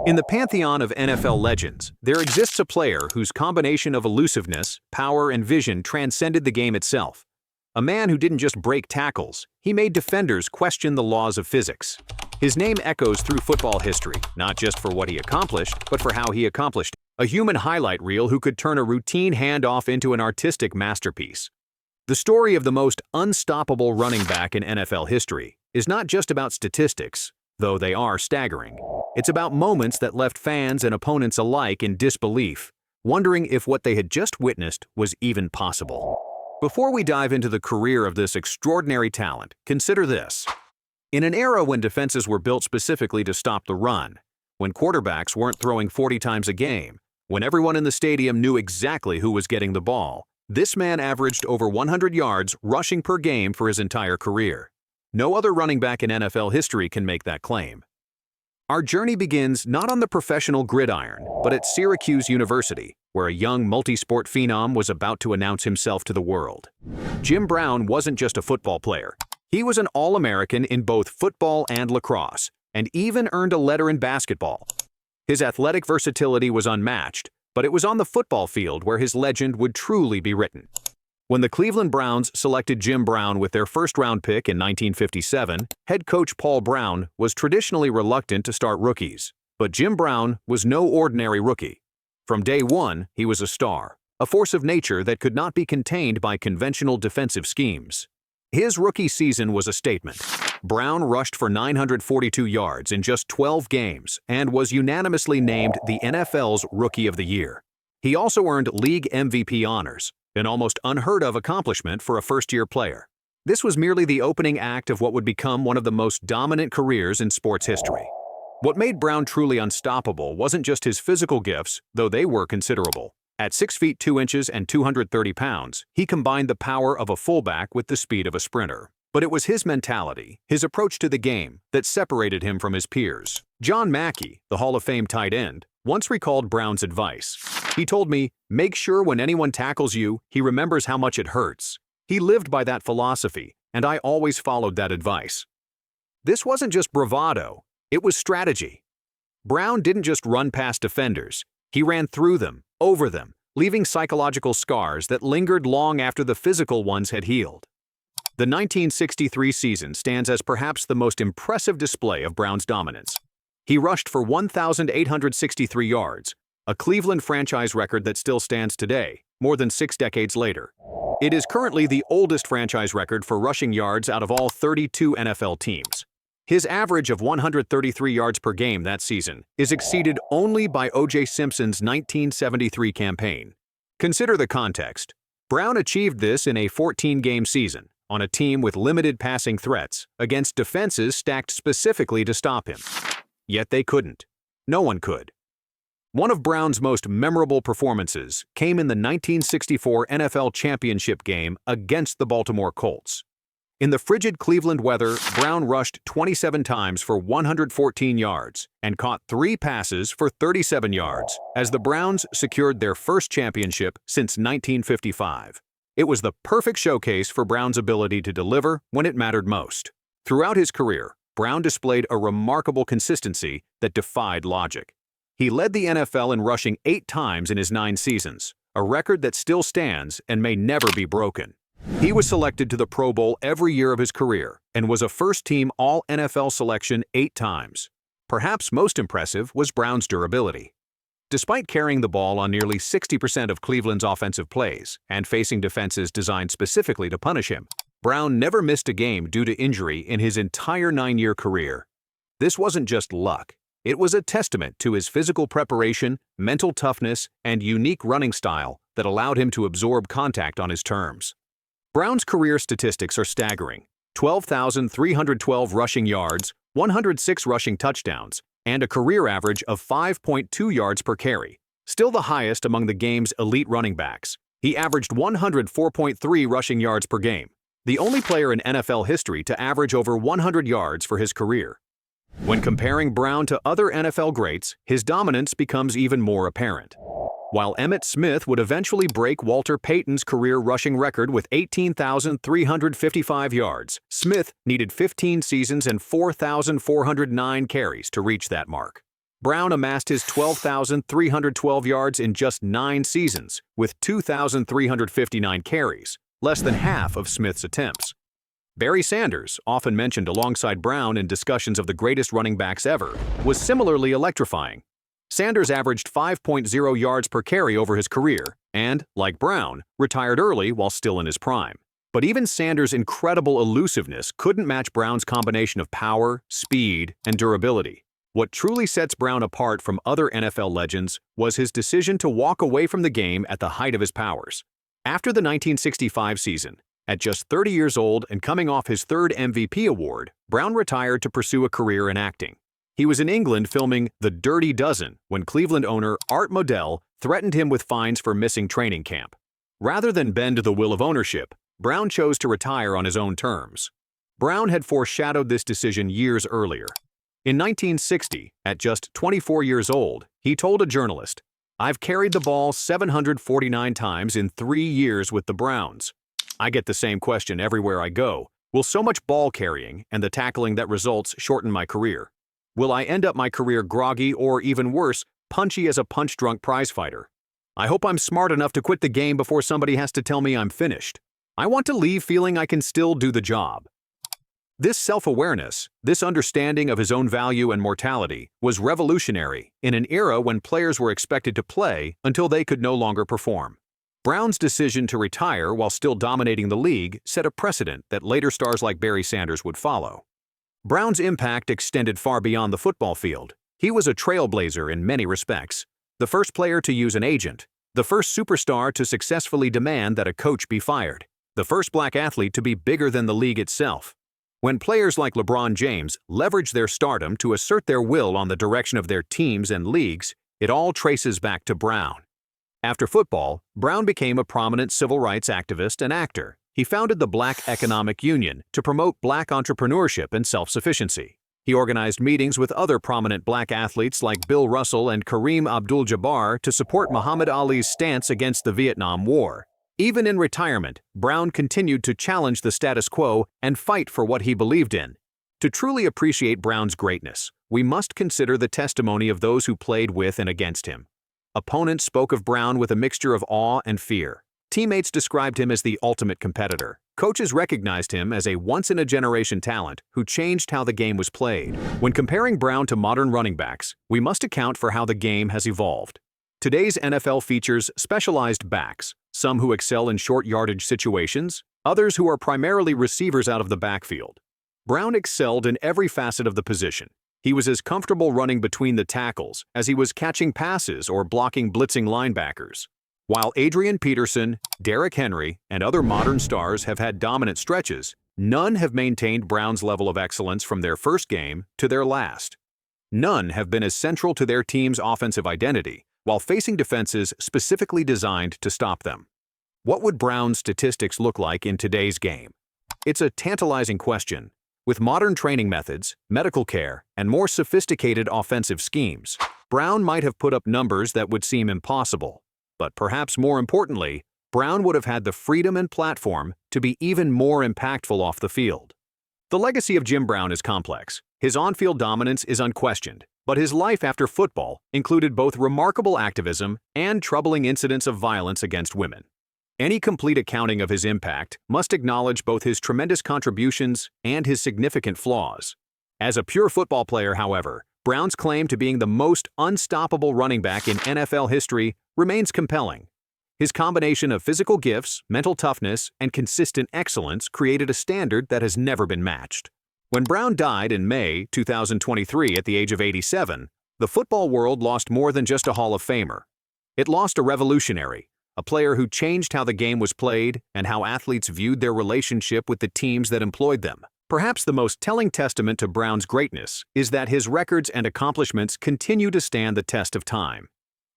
In the pantheon of NFL legends, there exists a player whose combination of elusiveness, power, and vision transcended the game itself. A man who didn't just break tackles, he made defenders question the laws of physics. His name echoes through football history, not just for what he accomplished, but for how he accomplished it. A human highlight reel who could turn a routine handoff into an artistic masterpiece. The story of the most unstoppable running back in NFL history is not just about statistics, though they are staggering. It's about moments that left fans and opponents alike in disbelief, wondering if what they had just witnessed was even possible. Before we dive into the career of this extraordinary talent, consider this. In an era when defenses were built specifically to stop the run, when quarterbacks weren't throwing 40 times a game, when everyone in the stadium knew exactly who was getting the ball, this man averaged over 100 yards rushing per game for his entire career. No other running back in NFL history can make that claim. Our journey begins not on the professional gridiron, but at Syracuse University, where a young multi-sport phenom was about to announce himself to the world. Jim Brown wasn't just a football player. He was an All-American in both football and lacrosse, and even earned a letter in basketball. His athletic versatility was unmatched, but it was on the football field where his legend would truly be written. When the Cleveland Browns selected Jim Brown with their first-round pick in 1957, head coach Paul Brown was traditionally reluctant to start rookies. But Jim Brown was no ordinary rookie. From day one, he was a star, a force of nature that could not be contained by conventional defensive schemes. His rookie season was a statement. Brown rushed for 942 yards in just 12 games and was unanimously named the NFL's Rookie of the Year. He also earned league MVP honors, an almost unheard-of accomplishment for a first-year player. This was merely the opening act of what would become one of the most dominant careers in sports history. What made Brown truly unstoppable wasn't just his physical gifts, though they were considerable. At 6 feet 2 inches and 230 pounds, he combined the power of a fullback with the speed of a sprinter. But it was his mentality, his approach to the game, that separated him from his peers. John Mackey, the Hall of Fame tight end, once recalled Brown's advice. He told me, "Make sure when anyone tackles you, he remembers how much it hurts." He lived by that philosophy, and I always followed that advice. This wasn't just bravado, it was strategy. Brown didn't just run past defenders, he ran through them, over them, leaving psychological scars that lingered long after the physical ones had healed. The 1963 season stands as perhaps the most impressive display of Brown's dominance. He rushed for 1,863 yards, a Cleveland franchise record that still stands today, more than 6 decades later. It is currently the oldest franchise record for rushing yards out of all 32 NFL teams. His average of 133 yards per game that season is exceeded only by O.J. Simpson's 1973 campaign. Consider the context. Brown achieved this in a 14-game season, on a team with limited passing threats, against defenses stacked specifically to stop him. Yet they couldn't. No one could. One of Brown's most memorable performances came in the 1964 NFL championship game against the Baltimore Colts. In the frigid Cleveland weather, Brown rushed 27 times for 114 yards and caught 3 passes for 37 yards as the Browns secured their first championship since 1955. It was the perfect showcase for Brown's ability to deliver when it mattered most. Throughout his career, Brown displayed a remarkable consistency that defied logic. He led the NFL in rushing 8 times in his 9 seasons, a record that still stands and may never be broken. He was selected to the Pro Bowl every year of his career and was a first-team All-NFL selection 8 times. Perhaps most impressive was Brown's durability. Despite carrying the ball on nearly 60% of Cleveland's offensive plays and facing defenses designed specifically to punish him, Brown never missed a game due to injury in his entire 9-year career. This wasn't just luck. It was a testament to his physical preparation, mental toughness, and unique running style that allowed him to absorb contact on his terms. Brown's career statistics are staggering: 12,312 rushing yards, 106 rushing touchdowns, and a career average of 5.2 yards per carry, still the highest among the game's elite running backs. He averaged 104.3 rushing yards per game, the only player in NFL history to average over 100 yards for his career. When comparing Brown to other NFL greats, his dominance becomes even more apparent. While Emmitt Smith would eventually break Walter Payton's career rushing record with 18,355 yards, Smith needed 15 seasons and 4,409 carries to reach that mark. Brown amassed his 12,312 yards in just 9 seasons, with 2,359 carries, less than half of Smith's attempts. Barry Sanders, often mentioned alongside Brown in discussions of the greatest running backs ever, was similarly electrifying. Sanders averaged 5.0 yards per carry over his career and, like Brown, retired early while still in his prime. But even Sanders' incredible elusiveness couldn't match Brown's combination of power, speed, and durability. What truly sets Brown apart from other NFL legends was his decision to walk away from the game at the height of his powers. After the 1965 season, at just 30 years old and coming off his third MVP award, Brown retired to pursue a career in acting. He was in England filming The Dirty Dozen when Cleveland owner Art Modell threatened him with fines for missing training camp. Rather than bend to the will of ownership, Brown chose to retire on his own terms. Brown had foreshadowed this decision years earlier. In 1960, at just 24 years old, he told a journalist, "I've carried the ball 749 times in 3 years with the Browns. I get the same question everywhere I go. Will so much ball carrying and the tackling that results shorten my career? Will I end up my career groggy or, even worse, punchy as a punch-drunk prizefighter? I hope I'm smart enough to quit the game before somebody has to tell me I'm finished. I want to leave feeling I can still do the job." This self-awareness, this understanding of his own value and mortality, was revolutionary in an era when players were expected to play until they could no longer perform. Brown's decision to retire while still dominating the league set a precedent that later stars like Barry Sanders would follow. Brown's impact extended far beyond the football field. He was a trailblazer in many respects. The first player to use an agent, the first superstar to successfully demand that a coach be fired, the first black athlete to be bigger than the league itself. When players like LeBron James leverage their stardom to assert their will on the direction of their teams and leagues, it all traces back to Brown. After football, Brown became a prominent civil rights activist and actor. He founded the Black Economic Union to promote black entrepreneurship and self-sufficiency. He organized meetings with other prominent black athletes like Bill Russell and Kareem Abdul-Jabbar to support Muhammad Ali's stance against the Vietnam War. Even in retirement, Brown continued to challenge the status quo and fight for what he believed in. To truly appreciate Brown's greatness, we must consider the testimony of those who played with and against him. Opponents spoke of Brown with a mixture of awe and fear. Teammates described him as the ultimate competitor. Coaches recognized him as a once-in-a-generation talent who changed how the game was played. When comparing Brown to modern running backs, we must account for how the game has evolved. Today's NFL features specialized backs, some who excel in short yardage situations, others who are primarily receivers out of the backfield. Brown excelled in every facet of the position. He was as comfortable running between the tackles as he was catching passes or blocking blitzing linebackers. While Adrian Peterson, Derrick Henry, and other modern stars have had dominant stretches, none have maintained Brown's level of excellence from their first game to their last. None have been as central to their team's offensive identity, while facing defenses specifically designed to stop them. What would Brown's statistics look like in today's game? It's a tantalizing question. With modern training methods, medical care, and more sophisticated offensive schemes, Brown might have put up numbers that would seem impossible. But perhaps more importantly, Brown would have had the freedom and platform to be even more impactful off the field. The legacy of Jim Brown is complex. His on-field dominance is unquestioned, but his life after football included both remarkable activism and troubling incidents of violence against women. Any complete accounting of his impact must acknowledge both his tremendous contributions and his significant flaws. As a pure football player, however, Brown's claim to being the most unstoppable running back in NFL history remains compelling. His combination of physical gifts, mental toughness, and consistent excellence created a standard that has never been matched. When Brown died in May 2023 at the age of 87, the football world lost more than just a Hall of Famer. It lost a revolutionary, a player who changed how the game was played and how athletes viewed their relationship with the teams that employed them. Perhaps the most telling testament to Brown's greatness is that his records and accomplishments continue to stand the test of time.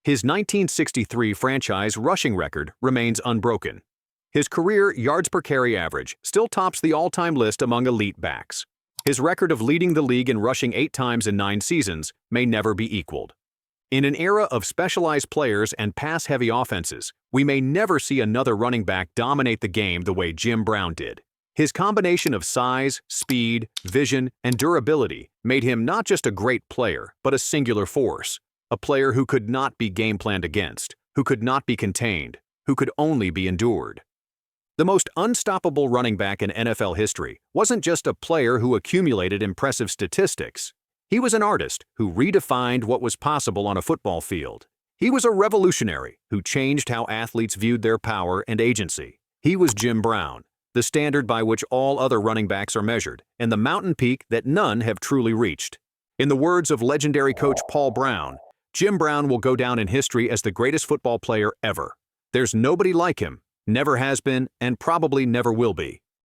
His 1963 franchise rushing record remains unbroken. His career yards per carry average still tops the all-time list among elite backs. His record of leading the league in rushing 8 times in 9 seasons may never be equaled. In an era of specialized players and pass-heavy offenses, we may never see another running back dominate the game the way Jim Brown did. His combination of size, speed, vision, and durability made him not just a great player, but a singular force. A player who could not be game planned against, who could not be contained, who could only be endured. The most unstoppable running back in NFL history wasn't just a player who accumulated impressive statistics. He was an artist who redefined what was possible on a football field. He was a revolutionary who changed how athletes viewed their power and agency. He was Jim Brown, the standard by which all other running backs are measured, and the mountain peak that none have truly reached. In the words of legendary coach Paul Brown, Jim Brown will go down in history as the greatest football player ever. There's nobody like him, never has been, and probably never will be.